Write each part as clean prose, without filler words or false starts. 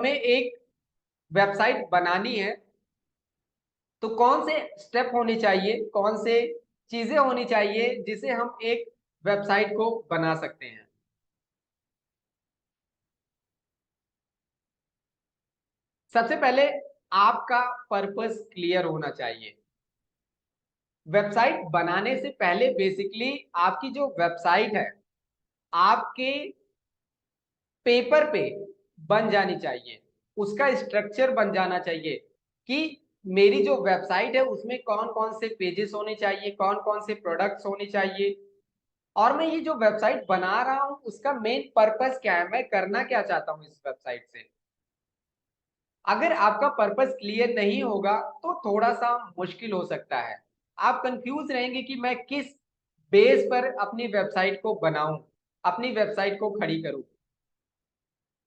हमें एक वेबसाइट बनानी है तो कौन से स्टेप होने चाहिए, कौन से चीजें होनी चाहिए जिसे हम एक वेबसाइट को बना सकते हैं। सबसे पहले आपका पर्पस क्लियर होना चाहिए। वेबसाइट बनाने से पहले बेसिकली आपकी जो वेबसाइट है आपके पेपर पे बन जानी चाहिए, उसका स्ट्रक्चर बन जाना चाहिए कि मेरी जो वेबसाइट है उसमें कौन कौन से पेजेस होने चाहिए, कौन कौन से प्रोडक्ट्स होने चाहिए, और मैं ये जो वेबसाइट बना रहा हूं उसका मेन पर्पस क्या है, मैं करना क्या चाहता हूं इस वेबसाइट से। अगर आपका पर्पस क्लियर नहीं होगा तो थोड़ा सा मुश्किल हो सकता है। आप कंफ्यूज रहेंगे कि मैं किस बेस पर अपनी वेबसाइट को बनाऊं, अपनी वेबसाइट को खड़ी करूं।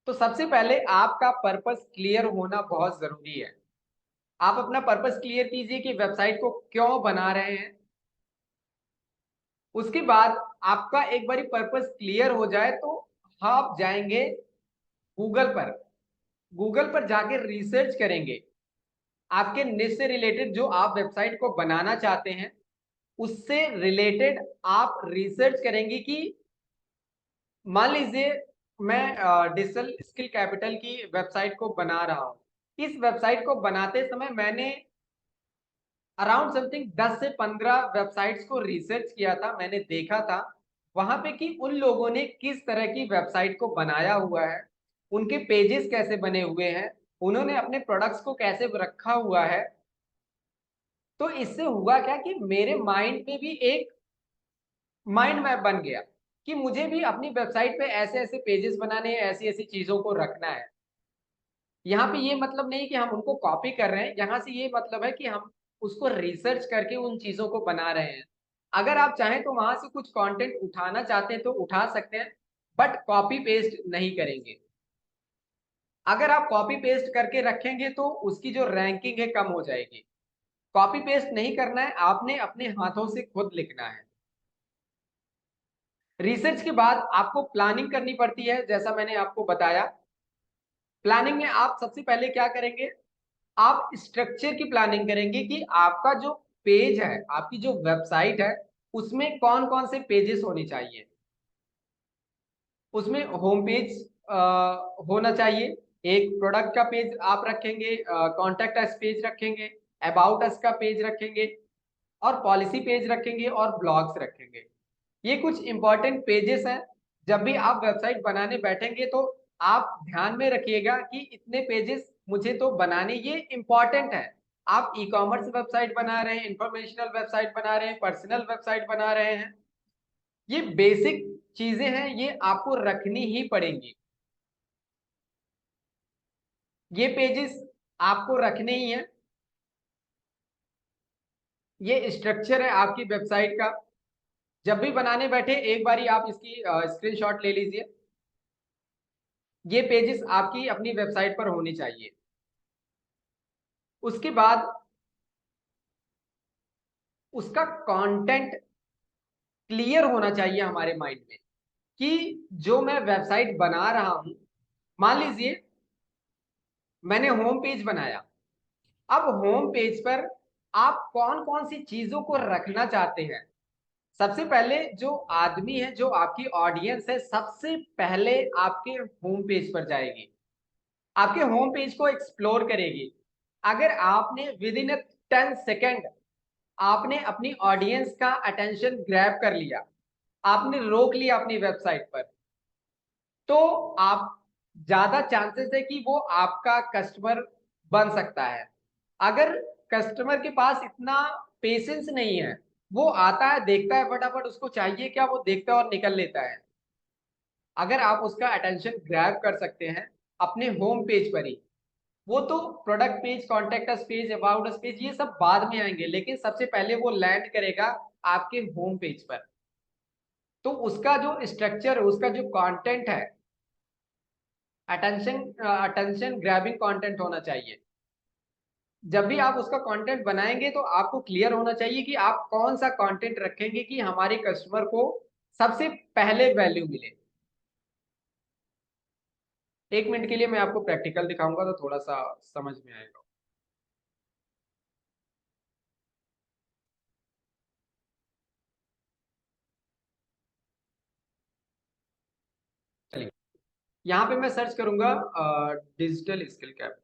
तो सबसे पहले आपका पर्पस क्लियर होना बहुत जरूरी है। आप अपना पर्पस क्लियर कीजिए कि वेबसाइट को क्यों बना रहे हैं। उसके बाद आपका एक बारी पर्पस क्लियर हो जाए तो आप जाएंगे गूगल पर। गूगल पर जाके रिसर्च करेंगे आपके निश से रिलेटेड, जो आप वेबसाइट को बनाना चाहते हैं उससे रिलेटेड आप रिसर्च करेंगे कि मान लीजिए मैं डिजिटल स्किल कैपिटल की वेबसाइट को बना रहा हूं। इस वेबसाइट को बनाते समय मैंने अराउंड समथिंग 10 से 15 वेबसाइट्स को रिसर्च किया था। मैंने देखा था वहां पे कि उन लोगों ने किस तरह की वेबसाइट को बनाया हुआ है, उनके पेजेस कैसे बने हुए हैं, उन्होंने अपने प्रोडक्ट्स को कैसे रखा हुआ है। तो इससे हुआ क्या कि मेरे माइंड में भी एक माइंड मैप बन गया कि मुझे भी अपनी वेबसाइट पे ऐसे ऐसे पेजेस बनाने हैं, ऐसी ऐसी चीजों को रखना है। यहाँ पे ये मतलब नहीं कि हम उनको कॉपी कर रहे हैं, यहाँ से ये मतलब है कि हम उसको रिसर्च करके उन चीजों को बना रहे हैं। अगर आप चाहें तो वहां से कुछ कंटेंट उठाना चाहते हैं तो उठा सकते हैं, बट कॉपी पेस्ट नहीं करेंगे। अगर आप कॉपी पेस्ट करके रखेंगे तो उसकी जो रैंकिंग है कम हो जाएगी। कॉपी पेस्ट नहीं करना है, आपने अपने हाथों से खुद लिखना है। रिसर्च के बाद आपको प्लानिंग करनी पड़ती है, जैसा मैंने आपको बताया। प्लानिंग में आप सबसे पहले क्या करेंगे, आप स्ट्रक्चर की प्लानिंग करेंगे कि आपका जो पेज है, आपकी जो वेबसाइट है उसमें कौन कौन से पेजेस होने चाहिए। उसमें होम पेज होना चाहिए, एक प्रोडक्ट का पेज आप रखेंगे, कॉन्टैक्ट अस पेज रखेंगे, अबाउट अस का पेज रखेंगे, और पॉलिसी पेज रखेंगे, और ब्लॉग्स रखेंगे। ये कुछ इंपॉर्टेंट पेजेस हैं। जब भी आप वेबसाइट बनाने बैठेंगे तो आप ध्यान में रखिएगा कि इतने पेजेस मुझे तो बनाने, ये इंपॉर्टेंट है। आप ई कॉमर्स वेबसाइट बना रहे हैं, इंफॉर्मेशनल वेबसाइट बना रहे हैं, पर्सनल वेबसाइट बना रहे हैं, ये बेसिक चीजें हैं, ये आपको रखनी ही पड़ेंगी। ये पेजेस आपको रखने ही हैं। ये स्ट्रक्चर है आपकी वेबसाइट का। जब भी बनाने बैठे एक बारी आप इसकी स्क्रीनशॉट ले लीजिए। ये पेजेस आपकी अपनी वेबसाइट पर होनी चाहिए। उसके बाद उसका कंटेंट क्लियर होना चाहिए हमारे माइंड में कि जो मैं वेबसाइट बना रहा हूं, मान लीजिए मैंने होम पेज बनाया। अब होम पेज पर आप कौन कौन सी चीजों को रखना चाहते हैं। सबसे पहले जो आदमी है, जो आपकी ऑडियंस है, सबसे पहले आपके होम पेज पर जाएगी, आपके होम पेज को एक्सप्लोर करेगी। अगर आपने विद इन 10 सेकेंड आपने अपनी ऑडियंस का अटेंशन ग्रैब कर लिया, आपने रोक लिया अपनी वेबसाइट पर, तो आप ज्यादा चांसेस है कि वो आपका कस्टमर बन सकता है। अगर कस्टमर के पास इतना पेशेंस नहीं है, वो आता है, देखता है, फटाफट उसको चाहिए क्या, वो देखता है और निकल लेता है। अगर आप उसका अटेंशन ग्रैब कर सकते हैं अपने होम पेज पर ही, वो तो product page, contact us page, about us page, ये सब बाद में आएंगे, लेकिन सबसे पहले वो लैंड करेगा आपके होम पेज पर। तो उसका जो स्ट्रक्चर, उसका जो कंटेंट है, अटेंशन अटेंशन ग्रैबिंग कंटेंट होना चाहिए। जब भी आप उसका कंटेंट बनाएंगे तो आपको क्लियर होना चाहिए कि आप कौन सा कंटेंट रखेंगे कि हमारे कस्टमर को सबसे पहले वैल्यू मिले। 1 मिनट के लिए मैं आपको प्रैक्टिकल दिखाऊंगा तो थोड़ा सा समझ में आएगा। चलिए, यहाँ पे मैं सर्च करूंगा डिजिटल स्किल कैप।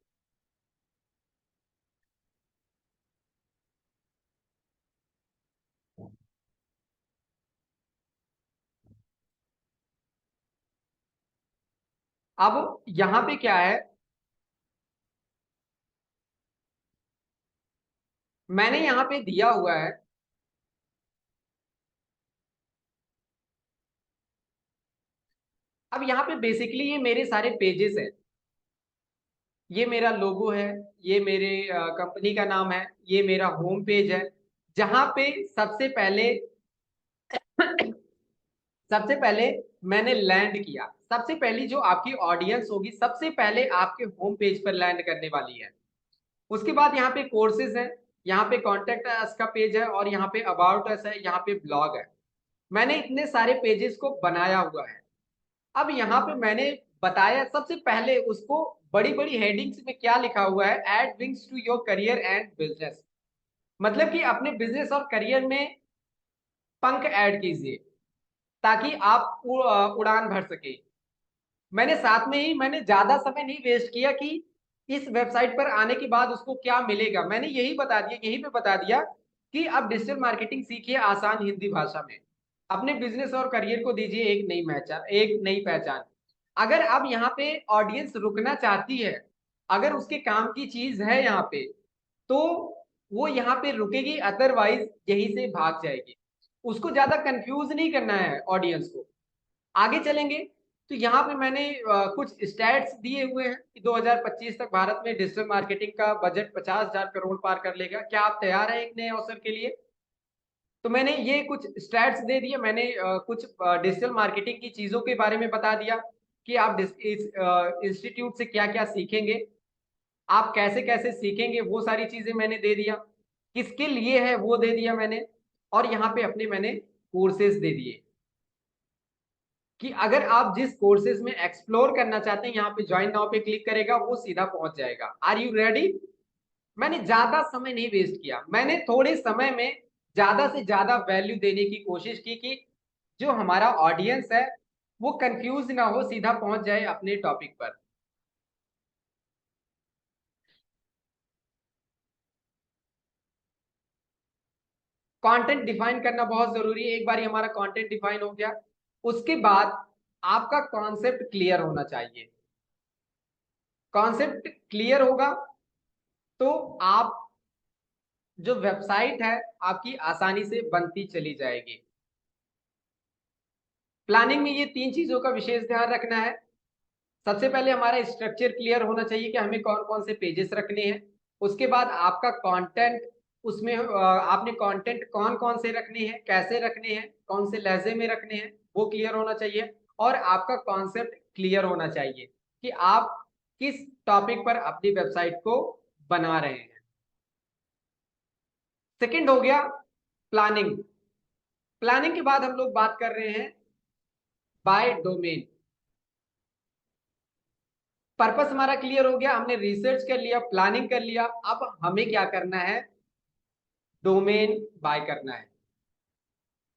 अब यहाँ पे क्या है, मैंने यहाँ पे दिया हुआ है, अब यहाँ पे बेसिकली ये मेरे सारे पेजेस हैं, ये मेरा लोगो है, ये मेरे कंपनी का नाम है, ये मेरा होम पेज है, जहां पे सबसे पहले सबसे पहले मैंने लैंड किया। सबसे पहली जो आपकी ऑडियंस होगी सबसे पहले आपके होम पेज पर लैंड करने वाली है। उसके बाद यहाँ पे कोर्सेज है, यहाँ पे कॉन्टेक्ट अस का पेज है, और यहाँ पे अबाउट अस है, यहाँ पे ब्लॉग है। मैंने इतने सारे पेजेस को बनाया हुआ है। अब यहाँ पे मैंने बताया सबसे पहले उसको बड़ी बड़ी हेडिंग्स में क्या लिखा हुआ है, add wings to your career and business, मतलब कि अपने बिजनेस और करियर में पंख ऐड कीजिए ताकि आप उड़ान भर सके। मैंने साथ में ही मैंने ज्यादा समय नहीं वेस्ट किया कि इस वेबसाइट पर आने के बाद उसको क्या मिलेगा, मैंने यही बता दिया, यही पे बता दिया कि आप डिजिटल मार्केटिंग सीखिए आसान हिंदी भाषा में, अपने बिजनेस और करियर को दीजिए एक नई पहचान। अगर अब यहाँ पे ऑडियंस रुकना चाहती है, अगर उसके काम की चीज है यहाँ पे, तो वो यहाँ पे रुकेगी, अदरवाइज यहीं से भाग जाएगी। उसको ज्यादा कंफ्यूज नहीं करना है ऑडियंस को। आगे चलेंगे तो यहाँ पे मैंने कुछ स्टैट्स दिए हुए हैं कि 2025 तक भारत में डिजिटल मार्केटिंग का बजट 50,000 करोड़ पार कर लेगा। क्या आप तैयार हैं एक नए अवसर के लिए? तो मैंने ये कुछ स्टैट्स दे दिए, मैंने कुछ डिजिटल मार्केटिंग की चीजों के बारे में बता दिया कि आप इस इंस्टीट्यूट से क्या क्या सीखेंगे, आप कैसे कैसे सीखेंगे, वो सारी चीजें मैंने दे दिया, किसके लिए है वो दे दिया मैंने। और यहाँ पे अपने मैंने कोर्सेज दे दिए कि अगर आप जिस कोर्सेज में एक्सप्लोर करना चाहते हैं, यहाँ पे ज्वाइन नाउ पे क्लिक करेगा, वो सीधा पहुंच जाएगा। Are you ready? मैंने ज्यादा समय नहीं वेस्ट किया, मैंने थोड़े समय में ज्यादा से ज्यादा वैल्यू देने की कोशिश की कि जो हमारा ऑडियंस है वो कंफ्यूज ना हो, सीधा पहुंच जाए अपने टॉपिक पर। कंटेंट डिफाइन करना बहुत जरूरी है। एक बार हमारा कंटेंट डिफाइन हो गया, उसके बाद आपका कॉन्सेप्ट क्लियर होना चाहिए। कॉन्सेप्ट क्लियर होगा तो आप जो वेबसाइट है आपकी आसानी से बनती चली जाएगी। प्लानिंग में ये 3 चीजों का विशेष ध्यान रखना है। सबसे पहले हमारा स्ट्रक्चर क्लियर होना चाहिए कि हमें कौन कौन से पेजेस रखने हैं। उसके बाद आपका कंटेंट, उसमें आपने कंटेंट कौन कौन से रखने हैं, कैसे रखने हैं, कौन से लहजे में रखने हैं, वो क्लियर होना चाहिए। और आपका कॉन्सेप्ट क्लियर होना चाहिए कि आप किस टॉपिक पर अपनी वेबसाइट को बना रहे हैं। सेकंड हो गया प्लानिंग। प्लानिंग के बाद हम लोग बात कर रहे हैं बाय डोमेन। पर्पस हमारा क्लियर हो गया, हमने रिसर्च कर लिया, प्लानिंग कर लिया, अब हमें क्या करना है, डोमेन बाय करना है।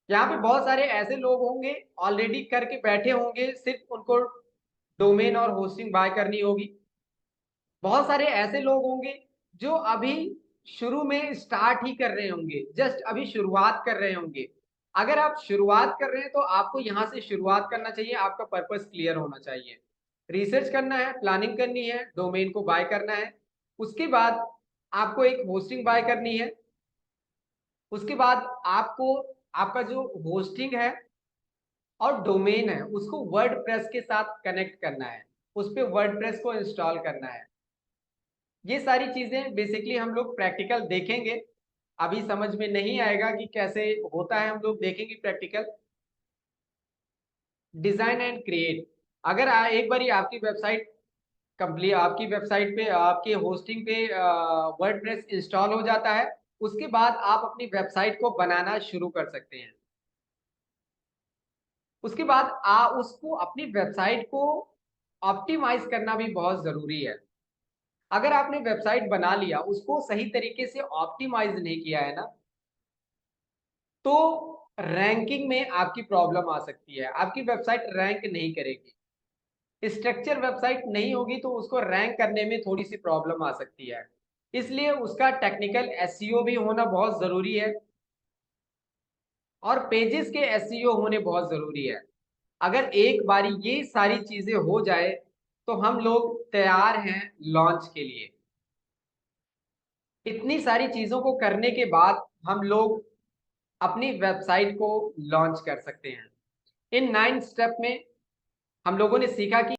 यहाँ पे बहुत सारे ऐसे लोग होंगे ऑलरेडी करके बैठे होंगे, सिर्फ उनको डोमेन और होस्टिंग बाय करनी होगी। बहुत सारे ऐसे लोग होंगे जो अभी शुरू में स्टार्ट ही कर रहे होंगे, जस्ट अभी शुरुआत कर रहे होंगे। अगर आप शुरुआत कर रहे हैं तो आपको यहाँ से शुरुआत करना चाहिए, आपका पर्पस क्लियर होना चाहिए। रिसर्च करना है, प्लानिंग करनी है, डोमेन को बाय करना है, उसके बाद आपको एक होस्टिंग बाय करनी है। उसके बाद आपको आपका जो होस्टिंग है और डोमेन है उसको वर्डप्रेस के साथ कनेक्ट करना है, उस पे वर्डप्रेस को इंस्टॉल करना है। ये सारी चीजें बेसिकली हम लोग प्रैक्टिकल देखेंगे, अभी समझ में नहीं आएगा कि कैसे होता है, हम लोग देखेंगे प्रैक्टिकल। डिजाइन एंड क्रिएट, अगर एक बार आपकी वेबसाइट कंप्लीट, आपकी वेबसाइट पे आपके होस्टिंग पे वर्डप्रेस इंस्टॉल हो जाता है, उसके बाद आप अपनी वेबसाइट को बनाना शुरू कर सकते हैं। उसके बाद उसको अपनी वेबसाइट को ऑप्टिमाइज करना भी बहुत जरूरी है। अगर आपने वेबसाइट बना लिया, उसको सही तरीके से ऑप्टिमाइज नहीं किया है ना, तो रैंकिंग में आपकी प्रॉब्लम आ सकती है, आपकी वेबसाइट रैंक नहीं करेगी। स्ट्रक्चर वेबसाइट नहीं होगी तो उसको रैंक करने में थोड़ी सी प्रॉब्लम आ सकती है। इसलिए उसका टेक्निकल एसईओ भी होना बहुत जरूरी है और पेजेस के एसईओ होने बहुत जरूरी है। अगर एक बारी ये सारी चीजें हो जाए तो हम लोग तैयार हैं लॉन्च के लिए। इतनी सारी चीजों को करने के बाद हम लोग अपनी वेबसाइट को लॉन्च कर सकते हैं। इन 9 स्टेप में हम लोगों ने सीखा कि